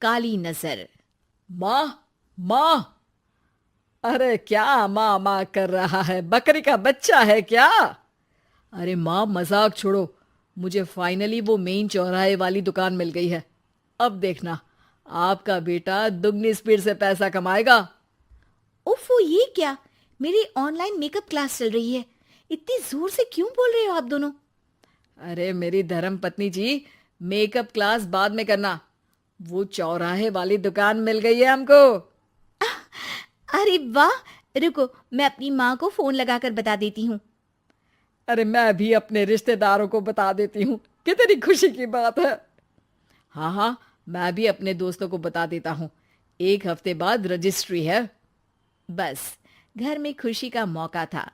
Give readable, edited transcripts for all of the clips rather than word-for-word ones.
काली नजर। माँ, माँ। अरे क्या माँ माँ कर रहा है? बकरी का बच्चा है क्या? अरे माँ, मजाक छोड़ो। मुझे फाइनली वो मेन चौराहे वाली दुकान मिल गई है। अब देखना, आपका बेटा दुगनी स्पीड से पैसा कमाएगा। ओफो, ये क्या? मेरी ऑनलाइन मेकअप क्लास चल रही है। इतनी जोर से क्यों बोल रहे हो आप दोनों? अरे मेरी धर्म पत्नी जी, मेकअप क्लास बाद में करना। वो चौराहे वाली दुकान मिल गई है हमको। अरे वाह! रुको, मैं अपनी माँ को फोन लगाकर बता देती हूँ। अरे मैं भी अपने रिश्तेदारों को बता देती हूँ। कितनी खुशी की बात है। हाँ हाँ, मैं भी अपने दोस्तों को बता देता हूँ। 1 हफ्ते बाद रजिस्ट्री है। बस, घर में खुशी का मौका था।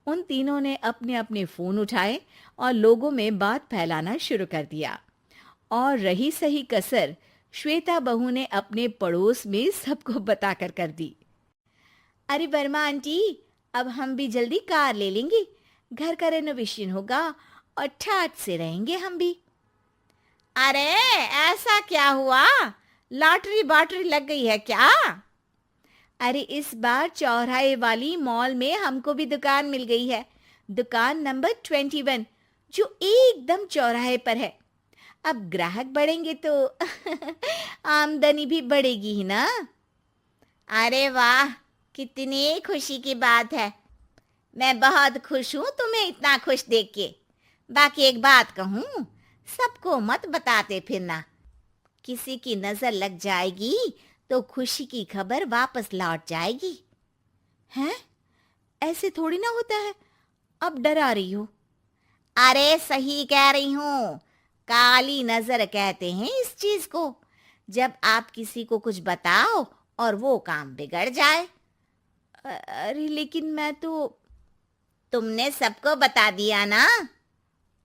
उन तीनों ने अपने अपने फोन उठाए और लोगों में बात फैलाना शुरू कर दिया। और रही सही कसर, श्वेता बहू ने अपने पड़ोस में सबको बताकर कर दी। अरे वर्मा आंटी, अब हम भी जल्दी कार ले लेंगे। घर का रेनोवेशन होगा और ठाट से रहेंगे हम भी। अरे, ऐसा क्या हुआ? लॉटरी बाटरी लग गई है क्या? अरे, इस बार चौराहे वाली मॉल में हमको भी दुकान मिल गई है। दुकान नंबर 21, जो एकदम चौराहे पर है। अब ग्राहक बढ़ेंगे तो आमदनी भी बढ़ेगी ही ना। अरे वाह, कितनी खुशी की बात है। मैं बहुत खुश हूँ तुम्हें इतना खुश देख के। बाकी एक बात कहूँ, सबको मत बताते फिरना। किसी की नजर लग जाएगी तो खुशी की खबर वापस लौट जाएगी। हैं? ऐसे थोड़ी ना होता है। अब डरा रही हो। अरे सही कह रही हूँ। काली नजर कहते हैं इस चीज को, जब आप किसी को कुछ बताओ और वो काम बिगड़ जाए। अरे लेकिन मैं तो। तुमने सबको बता दिया ना?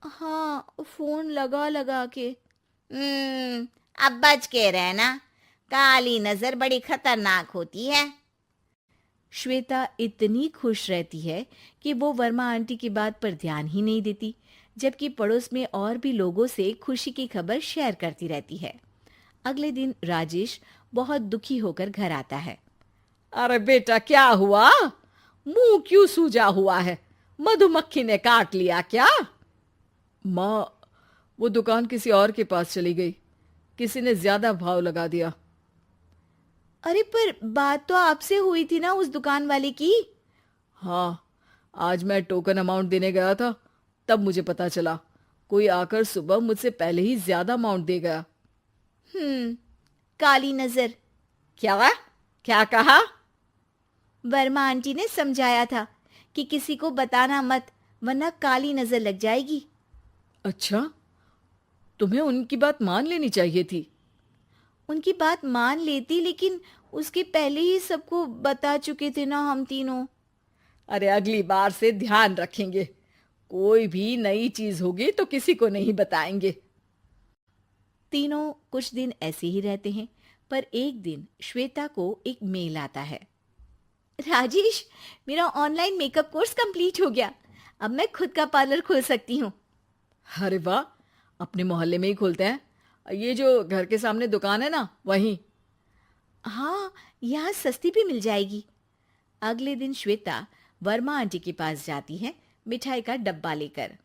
हाँ, फोन लगा लगा के। अब बच के रहना। काली नजर बड़ी खतरनाक होती है। श्वेता इतनी खुश रहती है कि वो वर्मा आंटी की बात पर ध्यान ही नहीं देती, जबकि पड़ोस में और भी लोगों से खुशी की खबर शेयर करती रहती है। अगले दिन राजेश बहुत दुखी होकर घर आता है। अरे बेटा, क्या हुआ? मुंह क्यों सूजा हुआ है? मधुमक्खी ने काट लिया क्या? माँ, वो दुकान किसी और के पास चली गई। किसी ने ज्यादा भाव लगा दिया। अरे पर बात तो आपसे हुई थी ना उस दुकान वाले की। हाँ, आज मैं टोकन अमाउंट देने गया था, तब मुझे पता चला। कोई आकर सुबह मुझसे पहले ही ज्यादा अमाउंट दे गया। हम्म, काली नजर। क्या? क्या कहा? वर्मा आंटी ने समझाया था कि किसी को बताना मत, वरना काली नजर लग जाएगी। अच्छा, तुम्हें उनकी बात मान लेनी चाहिए थी। उनकी बात मान लेती, लेकिन उसके पहले ही सबको बता चुके थे ना हम तीनों। अरे अगली बार से ध्यान रखेंगे। कोई भी नई चीज होगी तो किसी को नहीं बताएंगे। तीनों कुछ दिन ऐसे ही रहते हैं, पर एक दिन श्वेता को एक मेल आता है। राजेश, मेरा ऑनलाइन मेकअप कोर्स कंप्लीट हो गया। अब मैं खुद का पार्लर खोल सकती हूँ। अरे वाह, अपने मोहल्ले में ही खोलते हैं। ये जो घर के सामने दुकान है ना, वहीं। हाँ, यहाँ सस्ती भी मिल जाएगी। अगले दिन श्वेता वर्मा आंटी के पास जाती है, मिठाई का डब्बा लेकर।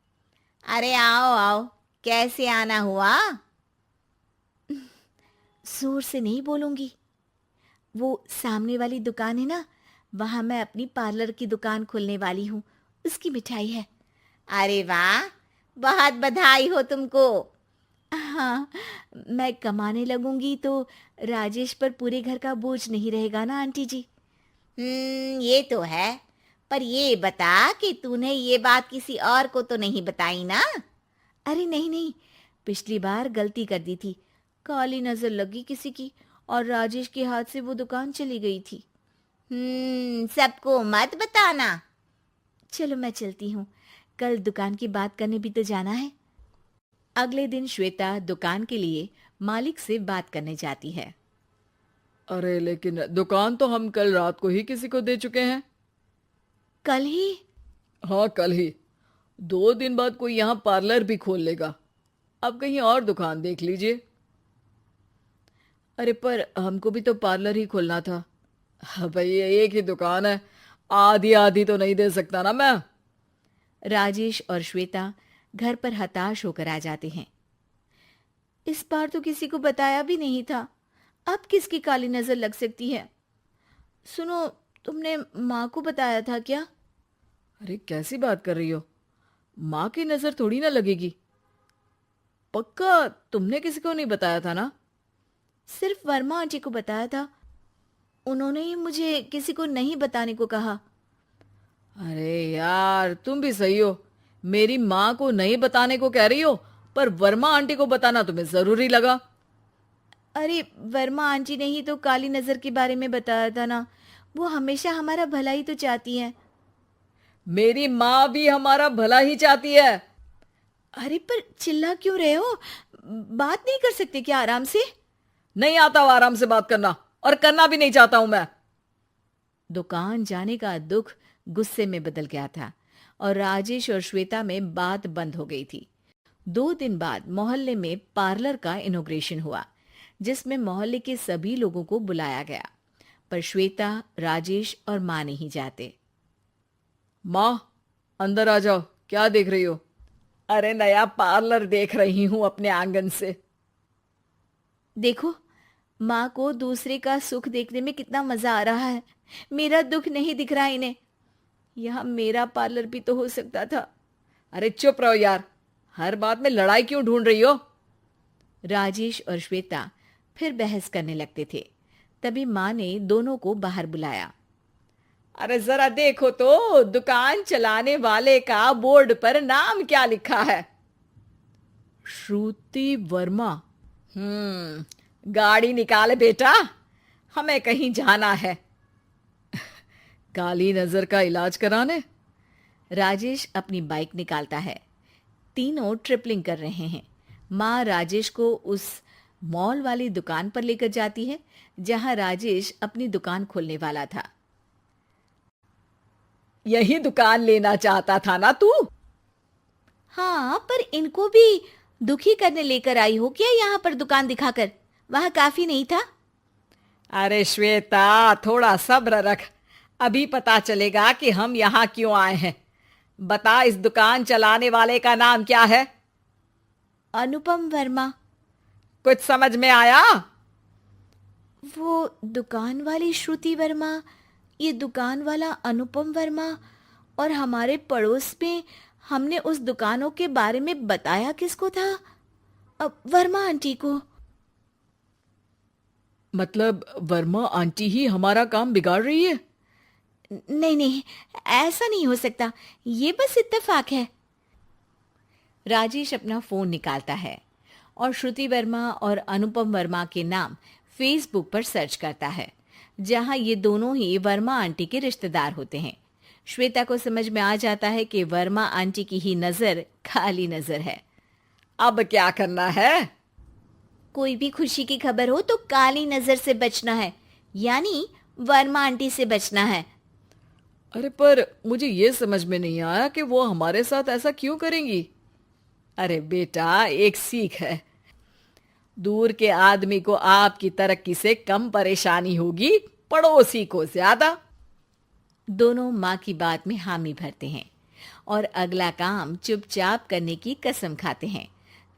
अरे आओ आओ, कैसे आना हुआ? जोर से नहीं बोलूंगी। वो सामने वाली दुकान है ना, वहां मैं अपनी पार्लर की दुकान खोलने वाली हूँ। उसकी मिठाई है। अरे वाह, बहुत बधाई हो तुमको। हाँ, मैं कमाने लगूंगी तो राजेश पर पूरे घर का बोझ नहीं रहेगा ना आंटी जी। ये तो है। पर ये बता कि तूने ये बात किसी और को तो नहीं बताई ना? अरे नहीं नहीं, पिछली बार गलती कर दी थी। काली नजर लगी किसी की और राजेश के हाथ से वो दुकान चली गई थी। सबको मत बताना। चलो मैं चलती हूँ, कल दुकान की बात करने भी तो जाना है। अगले दिन श्वेता दुकान के लिए मालिक से बात करने जाती है। अरे लेकिन दुकान तो हम कल रात को ही किसी को दे चुके हैं। कल ही? हाँ, कल ही। 2 दिन बाद कोई यहाँ पार्लर भी खोल लेगा। अब कहीं और दुकान देख लीजिए। अरे पर हमको भी तो पार्लर ही खोलना था। हाँ भाई, ये एक ही दुकान है, आधी आधी तो नहीं दे सकता ना मैं। राजेश और श्वेता घर पर हताश होकर आ जाते हैं। इस बार तो किसी को बताया भी नहीं था, अब किसकी काली नजर लग सकती है। सुनो, तुमने माँ को बताया था क्या? अरे कैसी बात कर रही हो, माँ की नजर थोड़ी ना लगेगी। पक्का तुमने किसी को नहीं बताया था ना? सिर्फ वर्मा आंटी को बताया था, उन्होंने ही मुझे किसी को नहीं बताने को कहा। अरे यार, तुम भी सही हो, मेरी माँ को नहीं बताने को कह रही हो, पर वर्मा आंटी को बताना तुम्हें जरूरी लगा। अरे वर्मा आंटी ने ही तो काली नजर के बारे में बताया था ना, वो हमेशा हमारा भला ही तो चाहती हैं। मेरी माँ भी हमारा भला ही चाहती है। अरे पर चिल्ला क्यों रहे हो? बात नहीं कर सकते क्या आराम से? नहीं आता वो आराम से बात करना, और करना भी नहीं चाहता हूं मैं। दुकान जाने का दुख गुस्से में बदल गया था और राजेश और श्वेता में बात बंद हो गई थी। 2 दिन बाद मोहल्ले में पार्लर का इनॉग्रेशन हुआ, जिसमें मोहल्ले के सभी लोगों को बुलाया गया, पर श्वेता, राजेश और माँ नहीं जाते। माँ, अंदर आ जाओ, क्या देख रही हो? अरे नया पार्लर देख रही हूं अपने आंगन से। देखो, माँ को दूसरे का सुख देखने में कितना मजा आ रहा है, मेरा दुख नहीं दिख रहा इन्हें। यहाँ मेरा पार्लर भी तो हो सकता था। अरे चुप रहो यार, हर बात में लड़ाई क्यों ढूंढ रही हो? राजेश और श्वेता फिर बहस करने लगते थे। तभी माँ ने दोनों को बाहर बुलाया। अरे जरा देखो तो, दुकान चलाने वाले का बोर्ड पर नाम क्या लिखा है? श्रुति वर्मा। गाड़ी निकाले बेटा, हमें कहीं जाना है। काली नजर का इलाज कराने? राजेश अपनी बाइक निकालता है। तीनों ट्रिपलिंग कर रहे हैं। माँ राजेश को उस मॉल वाली दुकान पर लेकर जाती है जहां राजेश अपनी दुकान खोलने वाला था। यही दुकान लेना चाहता था ना तू? हाँ, पर इनको भी दुखी करने लेकर आई हो क्या यहाँ पर दुकान दिखाकर? वहां काफी नहीं था? अरे श्वेता, थोड़ा सब्र रख, अभी पता चलेगा कि हम यहाँ क्यों आए हैं। बता, इस दुकान चलाने वाले का नाम क्या है? अनुपम वर्मा। कुछ समझ में आया? वो दुकान वाली श्रुति वर्मा, ये दुकान वाला अनुपम वर्मा, और हमारे पड़ोस में हमने उस दुकानों के बारे में बताया किसको था? अब वर्मा आंटी को। मतलब वर्मा आंटी ही हमारा काम बिगाड़ रही है? नहीं नहीं, ऐसा नहीं हो सकता, ये बस इत्तेफाक है। राजेश अपना फोन निकालता है और श्रुति वर्मा और अनुपम वर्मा के नाम फेसबुक पर सर्च करता है, जहां ये दोनों ही वर्मा आंटी के रिश्तेदार होते हैं। श्वेता को समझ में आ जाता है कि वर्मा आंटी की ही नजर काली नजर है। अब क्या करना है? कोई भी खुशी की खबर हो तो काली नजर से बचना है, यानी वर्मा आंटी से बचना है। अरे पर मुझे ये समझ में नहीं आया कि वो हमारे साथ ऐसा क्यों करेंगी। अरे बेटा, एक सीख है, दूर के आदमी को आपकी तरक्की से कम परेशानी होगी, पड़ोसी को ज्यादा। दोनों माँ की बात में हामी भरते हैं और अगला काम चुपचाप करने की कसम खाते हैं,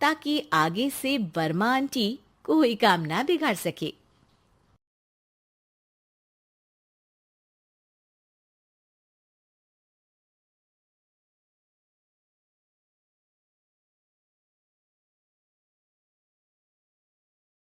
ताकि आगे से वर्मा आंटी कोई काम ना बिगाड़ सके।